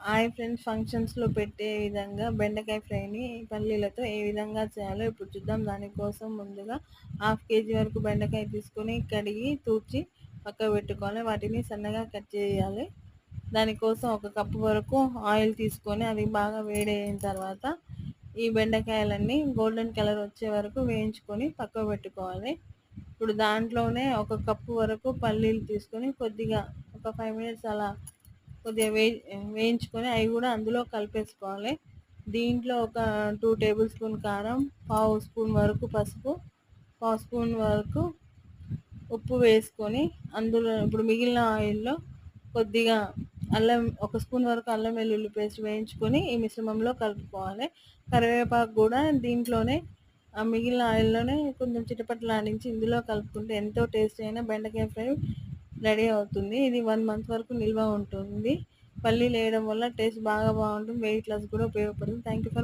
Hi friends, ఫంక్షన్స్లో పెట్టే విధంగా బెండకాయ ఫ్రైని పల్లీలతో ఏ విధంగా చేయాలో ఇప్పుడు చూద్దాం. దానికోసం ముందుగా 1/2 కేజీ వరకు బెండకాయ తీసుకొని కడిగి తూర్చి పక్కకు పెట్టుకోవాలి. వాటిని సన్నగా కట్ చేయాలి. దానికోసం 1 కప్పు వరకు ఆయిల్ తీసుకొని అది బాగా వేడైన తర్వాత ఈ బెండకాయలన్నీ గోల్డెన్ కలర్ వచ్చే వరకు వేయించుకొని పక్కకు పెట్టుకోవాలి. ఇప్పుడు దాంట్లోనే 1 కప్పు వరకు పల్లీలు తీసుకొని కొద్దిగా ఒక 5 మినిట్స్ అలా కొద్దిగా వేయించుకొని అవి కూడా అందులో కలిపేసుకోవాలి. దీంట్లో ఒక 2 టేబుల్ స్పూన్ కారం, పావు స్పూన్ వరకు పసుపు, పావు స్పూన్ వరకు ఉప్పు వేసుకొని అందులో ఇప్పుడు మిగిలిన ఆయిల్లో కొద్దిగా అల్లం, 1 స్పూన్ వరకు అల్లం వెల్లుల్లి పేస్ట్ వేయించుకొని ఈ మిశ్రమంలో కలుపుకోవాలి. కరివేపాకు కూడా దీంట్లోనే ఆ మిగిలిన ఆయిల్లోనే కొంచెం చిటపటలాడించి ఇందులో కలుపుకుంటే ఎంతో టేస్టీ అయిన బెండకాయ ఫ్రై రెడీ అవుతుంది. ఇది 1 మంత్ వరకు నిల్వ ఉంటుంది. పల్లీలు వేయడం వల్ల టేస్ట్ బాగా బాగుంటుంది. వెయిట్ లాస్ కూడా ఉపయోగపడుతుంది. Thank you for